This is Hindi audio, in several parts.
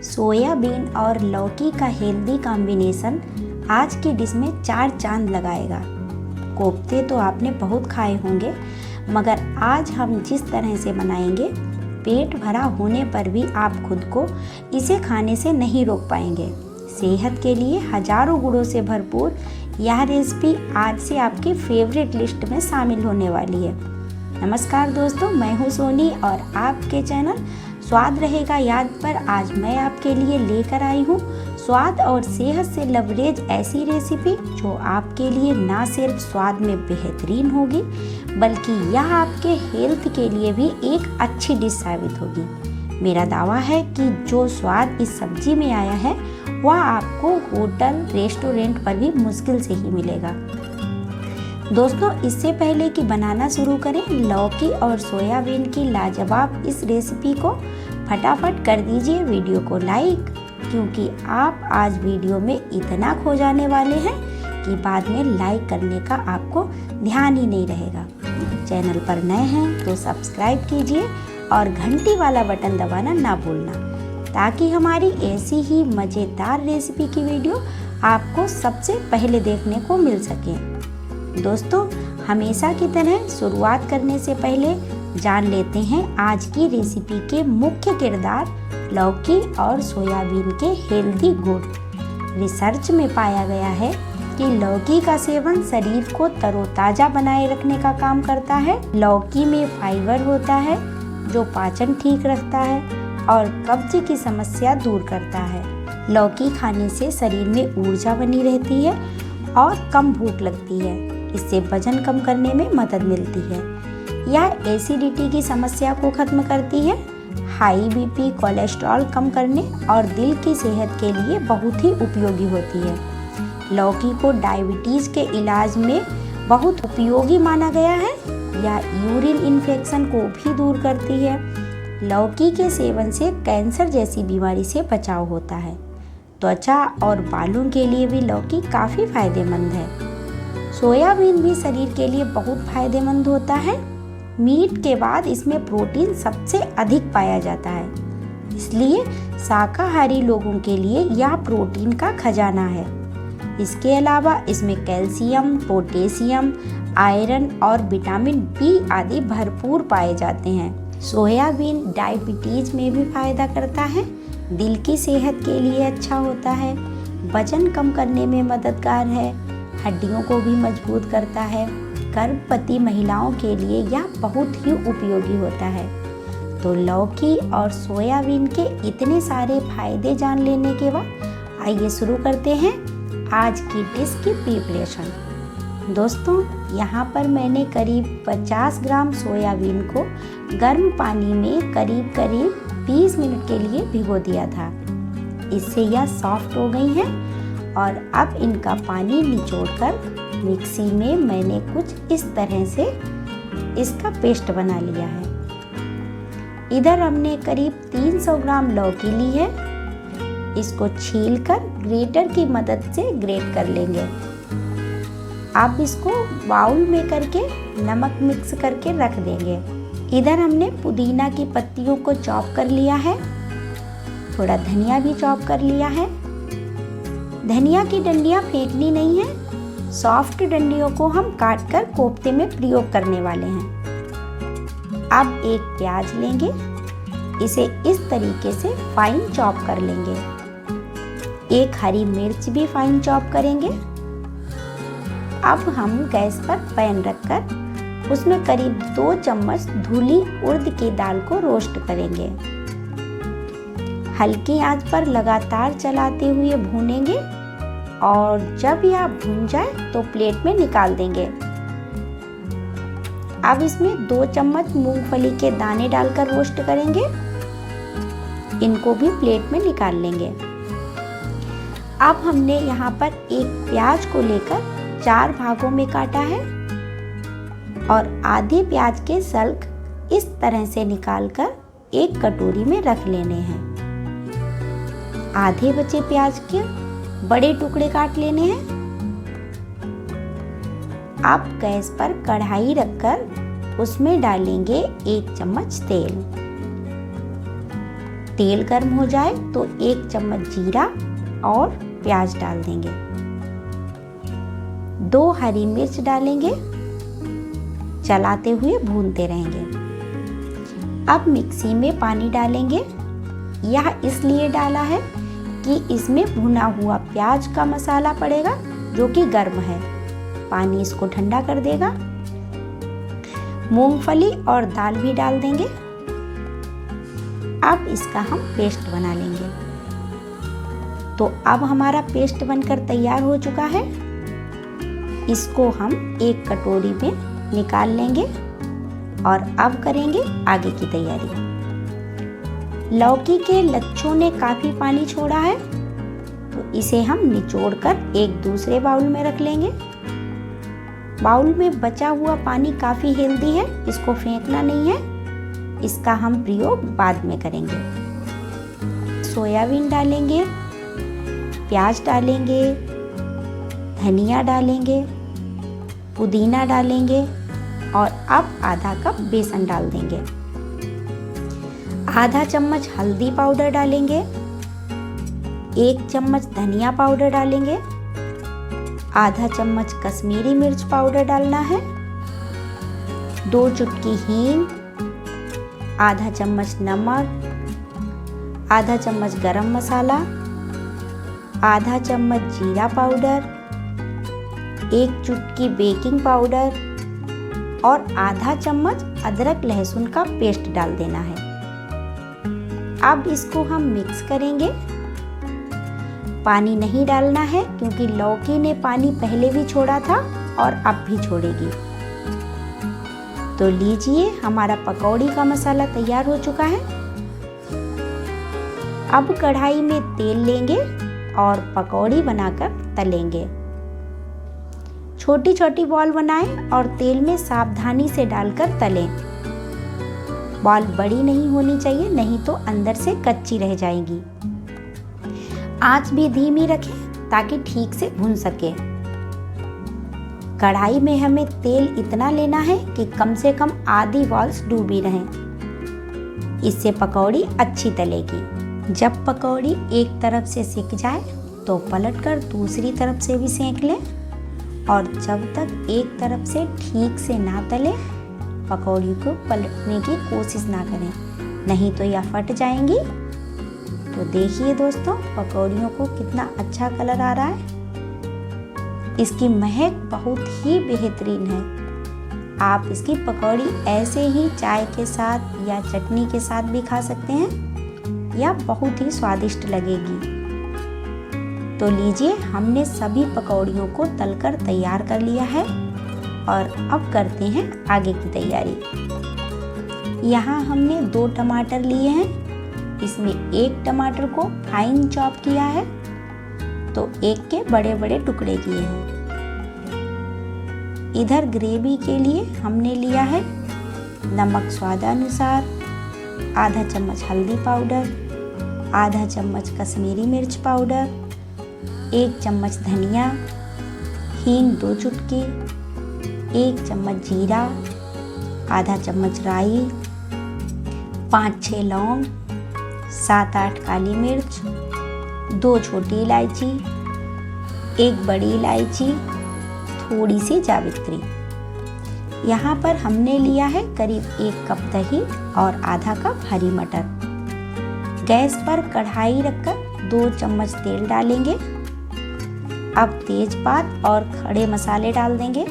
सोयाबीन और लौकी का हेल्दी कॉम्बिनेशन आज की डिश में 4 चांद लगाएगा। कोफ्ते तो आपने बहुत खाए होंगे, मगर आज हम जिस तरह से बनाएंगे, पेट भरा होने पर भी आप खुद को इसे खाने से नहीं रोक पाएंगे। सेहत के लिए हजारों गुणों से भरपूर यह रेसिपी आज से आपकी फेवरेट लिस्ट में शामिल होने वाली है। नमस्कार दोस्तों, मैं हूँ सोनी और आपके चैनल स्वाद रहेगा याद पर आज मैं आपके लिए लेकर आई हूँ स्वाद और सेहत से लबरेज ऐसी रेसिपी जो आपके लिए ना सिर्फ स्वाद में बेहतरीन होगी, बल्कि यह आपके हेल्थ के लिए भी एक अच्छी डिश साबित होगी। मेरा दावा है कि जो स्वाद इस सब्जी में आया है वह आपको होटल रेस्टोरेंट पर भी मुश्किल से ही मिलेगा। दोस्तों, इससे पहले कि बनाना शुरू करें, लौकी और सोयाबीन की लाजवाब इस रेसिपी को फटाफट कर दीजिए वीडियो को लाइक, क्योंकि आप आज वीडियो में इतना खो जाने वाले हैं कि बाद में लाइक करने का आपको ध्यान ही नहीं रहेगा। चैनल पर नए हैं तो सब्सक्राइब कीजिए और घंटी वाला बटन दबाना ना भूलना, ताकि हमारी ऐसी ही मज़ेदार रेसिपी की वीडियो आपको सबसे पहले देखने को मिल सके। दोस्तों, हमेशा की तरह शुरुआत करने से पहले जान लेते हैं आज की रेसिपी के मुख्य किरदार लौकी और सोयाबीन के हेल्दी गुण। रिसर्च में पाया गया है कि लौकी का सेवन शरीर को तरोताज़ा बनाए रखने का काम करता है। लौकी में फाइबर होता है जो पाचन ठीक रखता है और कब्ज की समस्या दूर करता है। लौकी खाने से शरीर में ऊर्जा बनी रहती है और कम भूख लगती है। इससे वजन कम करने में मदद मिलती है। यह एसिडिटी की समस्या को खत्म करती है। हाई बीपी, कोलेस्ट्रॉल कम करने और दिल की सेहत के लिए बहुत ही उपयोगी होती है। लौकी को डायबिटीज़ के इलाज में बहुत उपयोगी माना गया है। यह यूरिन इन्फेक्शन को भी दूर करती है। लौकी के सेवन से कैंसर जैसी बीमारी से बचाव होता है। त्वचा और बालों के लिए भी लौकी काफ़ी फायदेमंद है। सोयाबीन भी शरीर के लिए बहुत फायदेमंद होता है। मीट के बाद इसमें प्रोटीन सबसे अधिक पाया जाता है, इसलिए शाकाहारी लोगों के लिए यह प्रोटीन का खजाना है। इसके अलावा इसमें कैल्शियम, पोटेशियम, आयरन और विटामिन बी आदि भरपूर पाए जाते हैं। सोयाबीन डायबिटीज में भी फायदा करता है, दिल की सेहत के लिए अच्छा होता है, वजन कम करने में मददगार है, हड्डियों को भी मजबूत करता है। गर्भवती महिलाओं के लिए यह बहुत ही उपयोगी होता है। तो लौकी और सोयाबीन के इतने सारे फायदे जान लेने के बाद आइए शुरू करते हैं आज की डिश की प्रिपरेशन। दोस्तों, यहाँ पर मैंने करीब 50 ग्राम सोयाबीन को गर्म पानी में करीब 20 मिनट के लिए भिगो दिया था। इससे यह सॉफ्ट हो गई हैं और अब इनका पानी निचोड़कर मिक्सी में मैंने कुछ इस तरह से इसका पेस्ट बना लिया है। इधर हमने करीब 300 ग्राम लौकी ली है। इसको छीलकर ग्रेटर की मदद से ग्रेट कर लेंगे। अब इसको बाउल में करके नमक मिक्स करके रख देंगे। इधर हमने पुदीना की पत्तियों को चॉप कर लिया है। थोड़ा धनिया भी चॉप कर लिया है। धनिया की डंडियाँ फेंकनी नहीं है। सॉफ्ट डंडियों को हम काटकर कोफ्ते में प्रयोग करने वाले हैं। अब एक प्याज लेंगे, इसे इस तरीके से फाइन चॉप कर लेंगे। एक हरी मिर्च भी फाइन चॉप करेंगे। अब हम गैस पर पैन रखकर उसमें करीब 2 चम्मच धुली उड़द की दाल को रोस्ट करेंगे। हल्की आंच पर लगातार चलाते हुए भूनेंगे और जब यह भून जाए तो प्लेट में निकाल देंगे। अब इसमें 2 चम्मच मूंगफली के दाने डालकर रोस्ट करेंगे। इनको भी प्लेट में निकाल लेंगे। अब हमने यहाँ पर एक प्याज को लेकर 4 भागों में काटा है और आधे प्याज के सल्क इस तरह से निकालकर एक कटोरी में रख लेने हैं। आधे बचे प्याज के बड़े टुकड़े काट लेने हैं। अब गैस पर कढ़ाई रखकर उसमें डालेंगे 1 चम्मच तेल। तेल गर्म हो जाए तो 1 चम्मच जीरा और प्याज डाल देंगे। 2 हरी मिर्च डालेंगे, चलाते हुए भूनते रहेंगे। अब मिक्सी में पानी डालेंगे। यह इसलिए डाला है कि इसमें भुना हुआ प्याज का मसाला पड़ेगा जो कि गर्म है। पानी इसको ठंडा कर देगा। मूंगफली और दाल भी डाल देंगे। अब इसका हम पेस्ट बना लेंगे। तो अब हमारा पेस्ट बनकर तैयार हो चुका है। इसको हम एक कटोरी में निकाल लेंगे और अब करेंगे आगे की तैयारी। लौकी के लच्छों ने काफी पानी छोड़ा है, तो इसे हम निचोड़कर एक दूसरे बाउल में रख लेंगे। बाउल में बचा हुआ पानी काफी हेल्दी है, इसको फेंकना नहीं है। इसका हम प्रयोग बाद में करेंगे। सोयाबीन डालेंगे, प्याज डालेंगे, धनिया डालेंगे, पुदीना डालेंगे और अब आधा कप बेसन डाल देंगे। आधा चम्मच हल्दी पाउडर डालेंगे। 1 चम्मच धनिया पाउडर डालेंगे। आधा चम्मच कश्मीरी मिर्च पाउडर डालना है। 2 चुटकी हींग, आधा चम्मच नमक, आधा चम्मच गरम मसाला, आधा चम्मच जीरा पाउडर, 1 चुटकी बेकिंग पाउडर और आधा चम्मच अदरक लहसुन का पेस्ट डाल देना है। अब इसको हम मिक्स करेंगे। पानी नहीं डालना है क्योंकि लौकी ने पानी पहले भी छोड़ा था और अब भी छोड़ेगी। तो लीजिए, हमारा पकौड़ी का मसाला तैयार हो चुका है। अब कढ़ाई में तेल लेंगे और पकौड़ी बनाकर तलेंगे। छोटी छोटी बॉल बनाएं और तेल में सावधानी से डालकर तलें। बॉल बड़ी नहीं होनी चाहिए, नहीं तो अंदर से कच्ची रह जाएगी। आंच भी धीमी रखें ताकि ठीक से भुन सके। कढ़ाई में हमें तेल इतना लेना है कि कम से कम आधी बॉल्स डूबी रहें। इससे पकौड़ी अच्छी तलेगी। जब पकौड़ी एक तरफ से सिक जाए तो पलटकर दूसरी तरफ से भी सेंक लें और जब तक एक तरफ से ठीक से ना तले, पकौड़ी को पलटने की कोशिश ना करें, नहीं तो यह फट जाएंगी। तो देखिए दोस्तों, पकौड़ियों को कितना अच्छा कलर आ रहा है। इसकी महक बहुत ही बेहतरीन है। आप इसकी पकौड़ी ऐसे ही चाय के साथ या चटनी के साथ भी खा सकते हैं। यह बहुत ही स्वादिष्ट लगेगी। तो लीजिए, हमने सभी पकौड़ियों को तलकर तैयार कर लिया है और अब करते हैं आगे की तैयारी। यहाँ हमने 2 टमाटर लिए हैं। इसमें 1 टमाटर को फाइन चॉप किया है, तो 1 के बड़े बड़े टुकड़े किए हैं। इधर ग्रेवी के लिए हमने लिया है नमक स्वादानुसार, आधा चम्मच हल्दी पाउडर, आधा चम्मच कश्मीरी मिर्च पाउडर, 1 चम्मच धनिया, हींग 2 चुटकी, 1 चम्मच जीरा, आधा चम्मच राई, 5-6 लौंग, 7-8 काली मिर्च, 2 छोटी इलायची, 1 बड़ी इलायची, थोड़ी सी जावित्री। यहाँ पर हमने लिया है करीब 1 कप दही और आधा कप हरी मटर। गैस पर कढ़ाई रखकर 2 चम्मच तेल डालेंगे। अब तेजपात और खड़े मसाले डाल देंगे।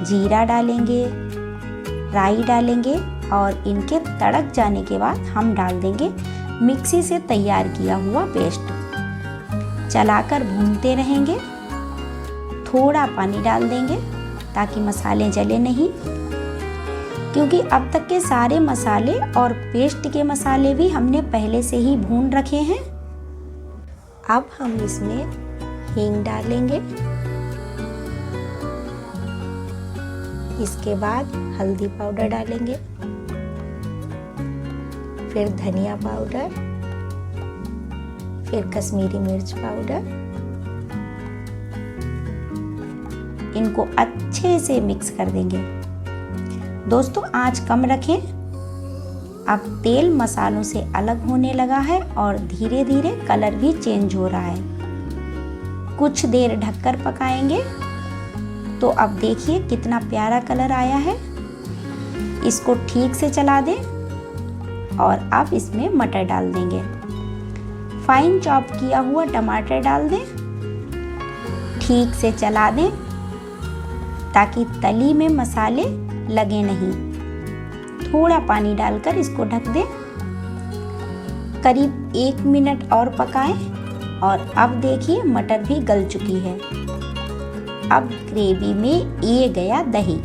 जीरा डालेंगे, राई डालेंगे और इनके तड़क जाने के बाद हम डाल देंगे मिक्सी से तैयार किया हुआ पेस्ट। चलाकर भूनते रहेंगे। थोड़ा पानी डाल देंगे ताकि मसाले जले नहीं, क्योंकि अब तक के सारे मसाले और पेस्ट के मसाले भी हमने पहले से ही भून रखे हैं। अब हम इसमें हींग डालेंगे। इसके बाद हल्दी पाउडर डालेंगे, फिर धनिया पाउडर, फिर कश्मीरी मिर्च पाउडर। इनको अच्छे से मिक्स कर देंगे। दोस्तों, आंच कम रखें अब तेल मसालों से अलग होने लगा है और धीरे धीरे कलर भी चेंज हो रहा है। कुछ देर ढककर पकाएंगे तो अब देखिए कितना प्यारा कलर आया है। इसको ठीक से चला दें और अब इसमें मटर डाल देंगे। फाइन चॉप किया हुआ टमाटर डाल दें, ठीक से चला दें ताकि तली में मसाले लगे नहीं। थोड़ा पानी डालकर इसको ढक दें। करीब 1 मिनट और पकाएं और अब देखिए मटर भी गल चुकी है। अब ग्रेवी में ये गया दही।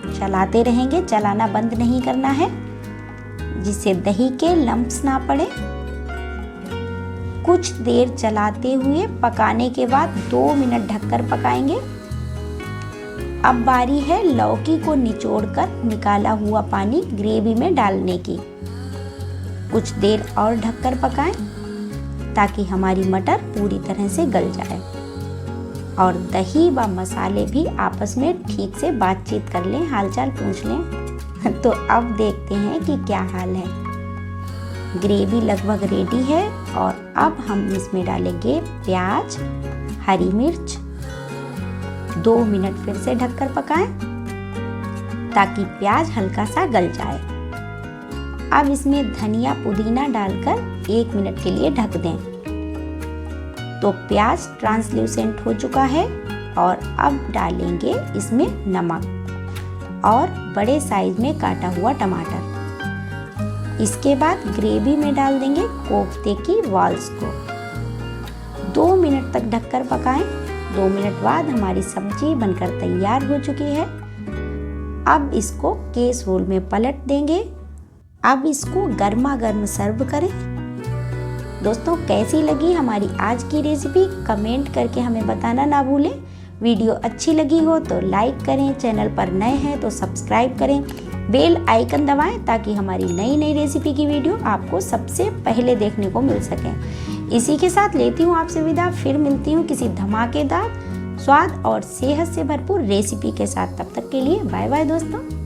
चलाते रहेंगे, चलाना बंद नहीं करना है जिससे दही के लम्प्स ना पड़े। कुछ देर चलाते हुए पकाने के बाद 2 मिनट ढककर पकाएंगे। अब बारी है लौकी को निचोड़कर निकाला हुआ पानी ग्रेवी में डालने की। कुछ देर और ढककर पकाएं ताकि हमारी मटर पूरी तरह से गल जाए और दही व मसाले भी आपस में ठीक से बातचीत कर लें, हालचाल पूछ लें। तो अब देखते हैं कि क्या हाल है। ग्रेवी लगभग रेडी है और अब हम इसमें डालेंगे प्याज, हरी मिर्च। 2 मिनट फिर से ढककर पकाएं ताकि प्याज हल्का सा गल जाए। अब इसमें धनिया पुदीना डालकर 1 मिनट के लिए ढक दें। तो प्याज ट्रांसल्यूसेंट हो चुका है और अब डालेंगे इसमें नमक और बड़े साइज में काटा हुआ टमाटर। इसके बाद ग्रेवी में डाल देंगे कोफ्ते की बॉल्स को। 2 मिनट तक ढककर पकाएं। 2 मिनट बाद हमारी सब्जी बनकर तैयार हो चुकी है। अब इसको कैसरोल में पलट देंगे। अब इसको गर्मा गर्म सर्व करें। दोस्तों, कैसी लगी हमारी आज की रेसिपी कमेंट करके हमें बताना ना भूलें। वीडियो अच्छी लगी हो तो लाइक करें, चैनल पर नए हैं तो सब्सक्राइब करें, बेल आइकन दबाएं ताकि हमारी नई नई रेसिपी की वीडियो आपको सबसे पहले देखने को मिल सके। इसी के साथ लेती हूँ आपसे विदा। फिर मिलती हूँ किसी धमाकेदार स्वाद और सेहत से भरपूर रेसिपी के साथ। तब तक के लिए बाय बाय दोस्तों।